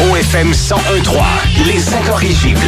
OFM 101.3, les incorrigibles.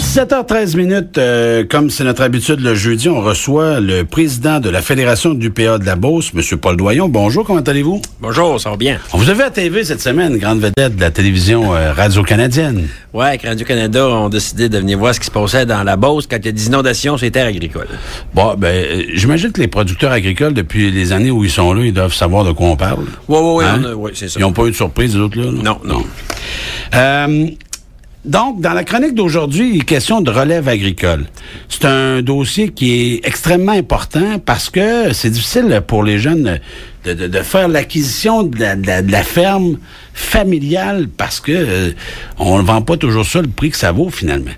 17h13, comme c'est notre habitude le jeudi, on reçoit le président de la Fédération du l'UPA de la Beauce, M. Paul Doyon. Bonjour, comment allez-vous? Bonjour, ça va bien. On vous a vu à TV cette semaine, grande vedette de la télévision radio-canadienne. Oui, avec Radio-Canada, on a décidé de venir voir ce qui se passait dans la Beauce quand il y a des inondations sur les terres agricoles. Bon, j'imagine que les producteurs agricoles, depuis les années où ils sont là, ils doivent savoir de quoi on parle. Oui, c'est ça. Ils n'ont pas eu de surprise, les autres, là? Non. Donc, dans la chronique d'aujourd'hui, il est question de relève agricole. C'est un dossier qui est extrêmement important parce que c'est difficile pour les jeunes de faire l'acquisition de la ferme familiale parce que on ne vend pas toujours ça le prix que ça vaut finalement.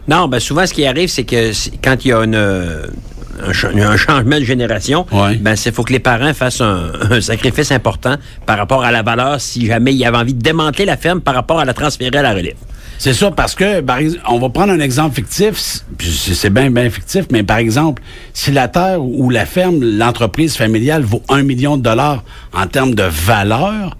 Non, souvent ce qui arrive, c'est que quand il y a un changement de génération, il faut que les parents fassent un sacrifice important par rapport à la valeur si jamais il y avait envie de démanteler la ferme par rapport à la transférer à la relève. C'est ça, parce que, on va prendre un exemple fictif, puis c'est bien fictif, mais par exemple, si la terre ou la ferme, l'entreprise familiale vaut 1 million de dollars en termes de valeur,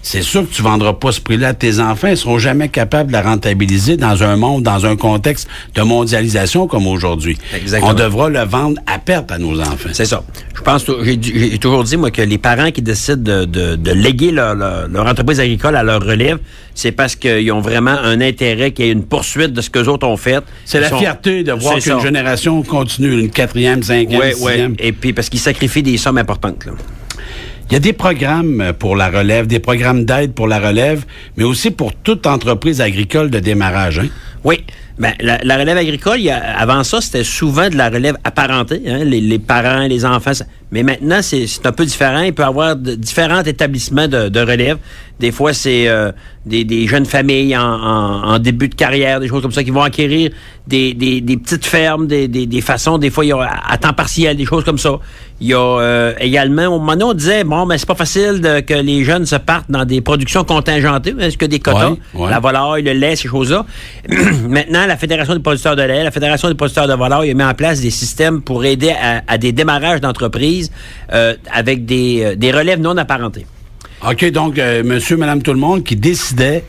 c'est sûr que tu vendras pas ce prix-là à tes enfants. Ils seront jamais capables de la rentabiliser dans un monde, dans un contexte de mondialisation comme aujourd'hui. Exactement. On devra le vendre à perte à nos enfants. C'est ça. Je pense, j'ai toujours dit, moi, que les parents qui décident de léguer leur entreprise agricole à leur relève, c'est parce qu'ils ont vraiment un intérêt qu'il y ait une poursuite de ce qu'eux autres ont fait. C'est la fierté de voir qu'une génération continue, une 4e, 5e, 6e. Et puis parce qu'ils sacrifient des sommes importantes, là. Il y a des programmes pour la relève, des programmes d'aide pour la relève, mais aussi pour toute entreprise agricole de démarrage, hein? Oui. La relève agricole, avant ça, c'était souvent de la relève apparentée, hein, les parents, les enfants. Mais maintenant, c'est un peu différent. Il peut y avoir différents établissements de relève. Des fois, c'est des jeunes familles en début de carrière, des choses comme ça, qui vont acquérir des petites fermes, des façons. Des fois, il y a à temps partiel, des choses comme ça. Il y a également, au moment où on disait, c'est pas facile que les jeunes se partent dans des productions contingentées. Est-ce que des quotas, la volaille, le lait, ces choses-là. Maintenant, la Fédération des producteurs de lait, la Fédération des producteurs de volaille a mis en place des systèmes pour aider à des démarrages d'entreprises avec des relèves non apparentées. OK, donc, monsieur, madame, tout le monde qui décidait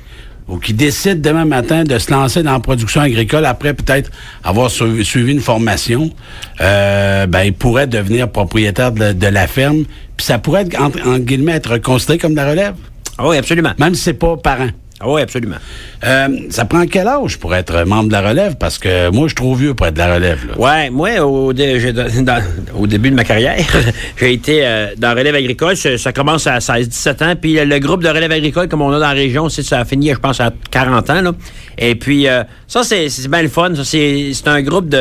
ou qui décide demain matin de se lancer dans la production agricole après peut-être avoir suivi une formation, il pourrait devenir propriétaire de la ferme, puis ça pourrait, en guillemets, être considéré comme de la relève. Ah oui, absolument. Même si c'est pas parent. Ah oui, absolument. Ça prend quel âge pour être membre de la relève? Parce que moi, je suis trop vieux pour être de la relève. Là. Ouais, moi, au début de ma carrière, j'ai été dans la relève agricole. Ça commence à 16-17 ans. Puis le groupe de relève agricole, comme on a dans la région, ça a fini, je pense, à 40 ans. Là. Et puis, ça, c'est bien le fun. Ça, c'est un groupe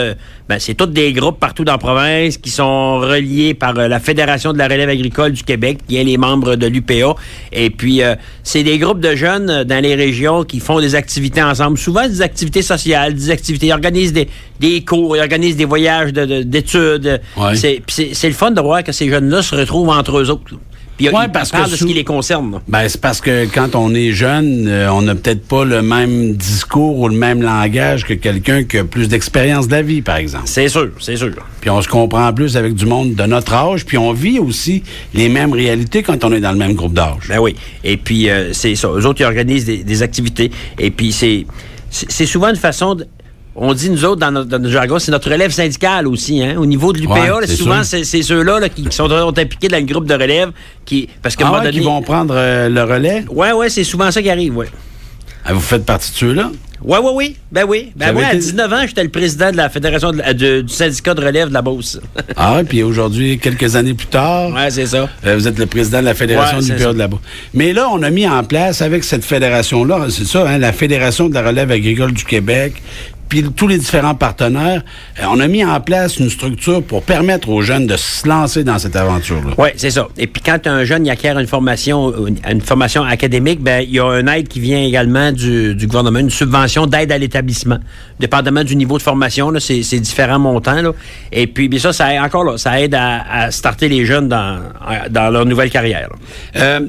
c'est tous des groupes partout dans la province qui sont reliés par la Fédération de la relève agricole du Québec, qui est les membres de l'UPA. Et puis, c'est des groupes de jeunes dans les régions qui font des activités ensemble. Souvent, des activités sociales, des activités. Ils organisent des cours, ils organisent des voyages d'études. Ouais. C'est le fun de voir que ces jeunes-là se retrouvent entre eux autres. Puis ils parlent de ce qui les concerne. C'est parce que quand on est jeune, on n'a peut-être pas le même discours ou le même langage que quelqu'un qui a plus d'expérience de la vie, par exemple. C'est sûr. Puis on se comprend plus avec du monde de notre âge, puis on vit aussi les mêmes réalités quand on est dans le même groupe d'âge. Ben oui. Et puis, c'est ça. Eux autres, ils organisent des activités. Et puis, c'est souvent une façon de... On dit, nous autres, dans notre jargon, c'est notre relève syndicale aussi. Hein? Au niveau de l'UPA, souvent, c'est ceux-là qui sont impliqués dans le groupe de relève. Parce que qui vont prendre le relais? Oui, c'est souvent ça qui arrive, oui. Vous faites partie de ceux-là? Oui. Moi, à 19 ans, j'étais le président de la Fédération du syndicat de relève de la Beauce. Puis aujourd'hui, quelques années plus tard... Oui, c'est ça. Vous êtes le président de la Fédération du l'UPA de la Beauce. Mais là, on a mis en place, avec cette fédération-là, c'est ça, hein, la Fédération de la relève agricole du Québec, puis tous les différents partenaires, on a mis en place une structure pour permettre aux jeunes de se lancer dans cette aventure-là. Oui, c'est ça. Et puis quand un jeune acquiert une formation académique, il y a une aide qui vient également du gouvernement, une subvention d'aide à l'établissement. Dépendamment du niveau de formation, là, c'est différents montants. Là. Et puis ça aide à starter les jeunes dans leur nouvelle carrière.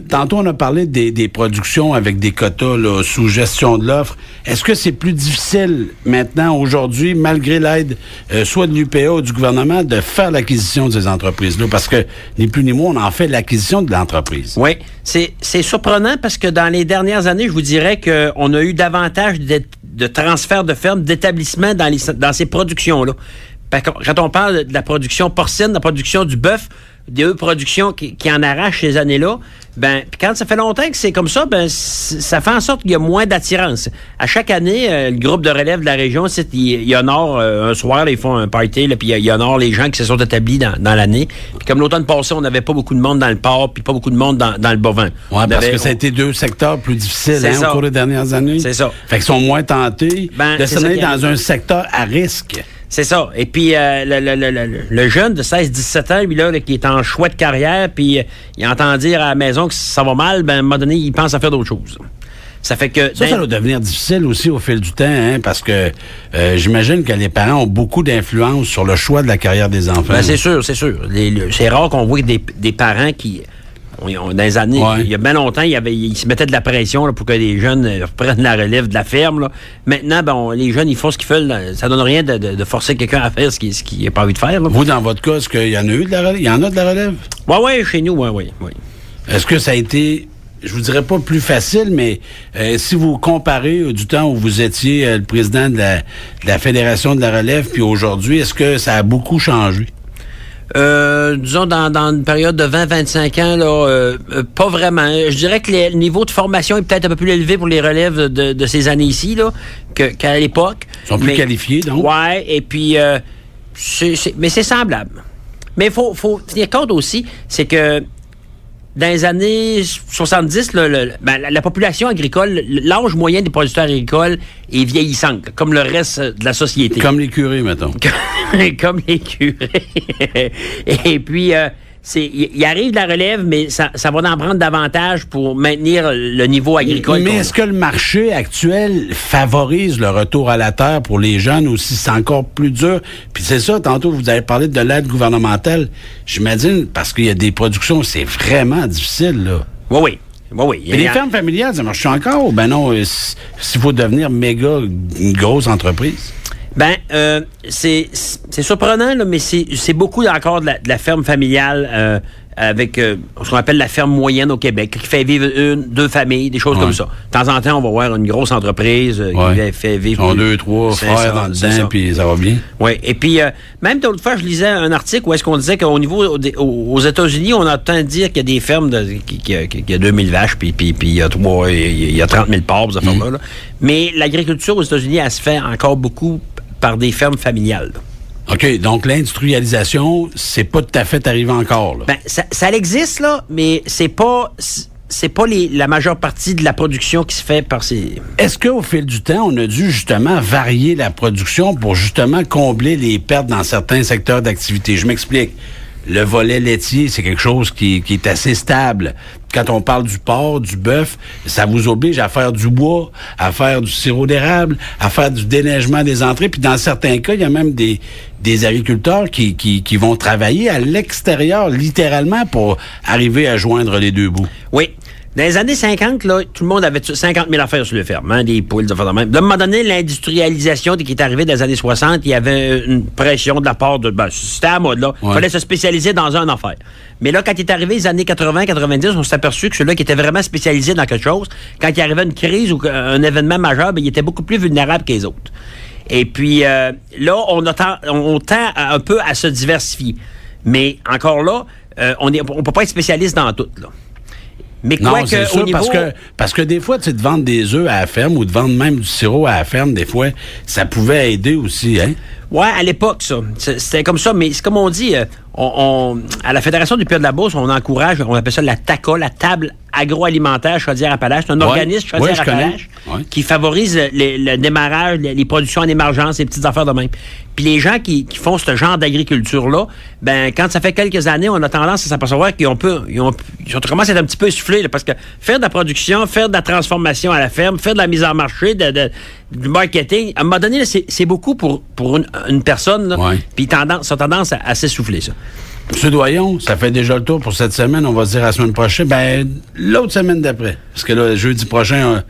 Tantôt, on a parlé des productions avec des quotas là, sous gestion de l'offre. Est-ce que c'est plus difficile maintenant maintenant, aujourd'hui, malgré l'aide soit de l'UPA ou du gouvernement, de faire l'acquisition de ces entreprises-là? Parce que, ni plus ni moins, on en fait l'acquisition de l'entreprise. Oui, c'est surprenant parce que dans les dernières années, je vous dirais qu'on a eu davantage de transferts de fermes, d'établissements dans ces productions-là. Quand on parle de la production porcine, de la production du bœuf, des productions qui en arrachent ces années-là, ben, puis quand ça fait longtemps que c'est comme ça, ben, ça fait en sorte qu'il y a moins d'attirance. À chaque année, le groupe de relève de la région, il honore un soir, là, ils font un party, là, puis il honore les gens qui se sont établis dans l'année. Puis comme l'automne passé, on n'avait pas beaucoup de monde dans le porc, puis pas beaucoup de monde dans le bovin. Oui, parce que ça a été 2 secteurs plus difficiles au cours des dernières années. C'est ça. Fait qu'ils sont moins tentés de s'en aller dans un secteur à risque. C'est ça. Et puis, le jeune de 16-17 ans, lui, là, qui est en choix de carrière, puis il entend dire à la maison que ça va mal, ben, à un moment donné, il pense à faire d'autres choses. Ça fait que... Ça va devenir difficile aussi au fil du temps, hein, parce que j'imagine que les parents ont beaucoup d'influence sur le choix de la carrière des enfants. Ben, c'est sûr, c'est sûr. C'est rare qu'on voit des parents qui... Dans les années, il y a bien longtemps, ils se mettaient de la pression là, pour que les jeunes reprennent la relève de la ferme. Là. Maintenant, les jeunes, ils font ce qu'ils veulent. Ça donne rien de forcer quelqu'un à faire ce qu'il n'a pas envie de faire. Là. Vous, dans votre cas, est-ce qu'il y en a eu de la relève? Il y en a de la relève? Oui, chez nous, oui. Est-ce que ça a été, je vous dirais pas plus facile, mais si vous comparez du temps où vous étiez le président de la Fédération de la relève, puis aujourd'hui, est-ce que ça a beaucoup changé? Disons, dans une période de 20-25 ans, là, pas vraiment. Je dirais que le niveau de formation est peut-être un peu plus élevé pour les relèves de ces années-ci là, qu'à l'époque. Ils sont plus qualifiés, donc? Oui, et puis, mais c'est semblable. Mais il faut tenir compte aussi, c'est que dans les années 70, la population agricole, l'âge moyen des producteurs agricoles est vieillissante, comme le reste de la société. Comme les curés, mettons. Comme les curés. Et puis, il arrive de la relève, mais ça va en prendre davantage pour maintenir le niveau agricole. Mais est-ce que le marché actuel favorise le retour à la terre pour les jeunes aussi? C'est encore plus dur. Puis c'est ça, tantôt, vous avez parlé de l'aide gouvernementale. J'imagine, parce qu'il y a des productions, c'est vraiment difficile, là. Oui. Mais les fermes familiales, ça marche encore? Ou ben non, s'il faut devenir méga une grosse entreprise? Ben, c'est surprenant, là, mais c'est beaucoup encore de la ferme familiale avec ce qu'on appelle la ferme moyenne au Québec, qui fait vivre 1-2 familles, des choses comme ça. De temps en temps, on va voir une grosse entreprise qui fait vivre... Ils ont 2-3 frères dans le dedans, puis ça va bien. Oui, et puis, même l'autre fois, je lisais un article où est-ce qu'on disait qu'au niveau... aux États-Unis, on a tendance à dire qu'il y a des fermes qui a 2000 vaches, puis il y a 30 000 porcs, ces affaires-là. Là. Mais l'agriculture aux États-Unis, elle se fait encore beaucoup par des fermes familiales. Là. OK, donc l'industrialisation, c'est pas tout à fait arrivé encore, là. Ben, ça existe, là, mais c'est pas la majeure partie de la production qui se fait par ces... Est-ce qu'au fil du temps, on a dû justement varier la production pour justement combler les pertes dans certains secteurs d'activité? Je m'explique. Le volet laitier, c'est quelque chose qui est assez stable. Quand on parle du porc, du bœuf, ça vous oblige à faire du bois, à faire du sirop d'érable, à faire du déneigement des entrées. Puis dans certains cas, il y a même des agriculteurs qui vont travailler à l'extérieur, littéralement, pour arriver à joindre les deux bouts. Oui. Dans les années 50, là, tout le monde avait 50 000 affaires sur le ferme, hein, des poules, des affaires de même. À un moment donné, l'industrialisation qui est arrivée dans les années 60, il y avait une pression de la part de... c'était à la mode, là. Il fallait se spécialiser dans une affaire. Mais là, quand il est arrivé les années 80-90, on s'est aperçu que celui-là qui était vraiment spécialisé dans quelque chose, quand il arrivait une crise ou un événement majeur, il était beaucoup plus vulnérable que les autres. Et puis, là, on tend un peu à se diversifier. Mais encore là, on peut pas être spécialiste dans tout, là. Mais non, c'est sûr, parce que des fois, tu sais, de vendre des œufs à la ferme ou de vendre même du sirop à la ferme, des fois, ça pouvait aider aussi, hein? Ouais, à l'époque, ça. C'était comme ça, mais c'est comme on dit, à la Fédération du Pays de la Beauce, on encourage, on appelle ça la TACA, la table agroalimentaire Chaudière-Appalaches. C'est un organisme Chaudière-Appalaches qui favorise le démarrage, les productions en émergence, les petites affaires de même. Puis les gens qui font ce genre d'agriculture-là, ben quand ça fait quelques années, on a tendance à s'apercevoir qu'ils commencent à être un petit peu essoufflés, là, parce que faire de la production, faire de la transformation à la ferme, faire de la mise en marché, du marketing, à un moment donné, c'est beaucoup pour une personne, puis ça a tendance à s'essouffler, ça. M. Doyon, ça fait déjà le tour pour cette semaine. On va se dire la semaine prochaine. Ben, l'autre semaine d'après. Parce que là, jeudi prochain,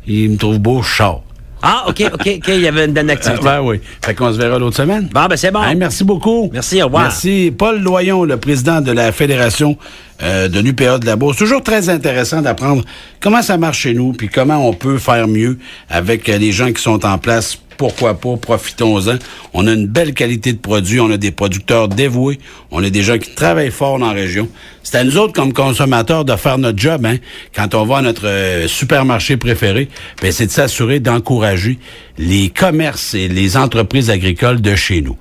il me trouve beau, char. Ah, OK, il y avait une activité. Ben oui. Fait qu'on se verra l'autre semaine. Bon, ben c'est bon. Hey, merci beaucoup. Merci, au revoir. Merci. Paul Loyon, le président de la Fédération de l'UPA de la Beauce. Toujours très intéressant d'apprendre comment ça marche chez nous, puis comment on peut faire mieux avec les gens qui sont en place. Pourquoi pas, profitons-en. On a une belle qualité de produits, on a des producteurs dévoués, on a des gens qui travaillent fort dans la région. C'est à nous autres, comme consommateurs, de faire notre job, hein. Quand on va à notre supermarché préféré, ben, c'est de s'assurer d'encourager les commerces et les entreprises agricoles de chez nous.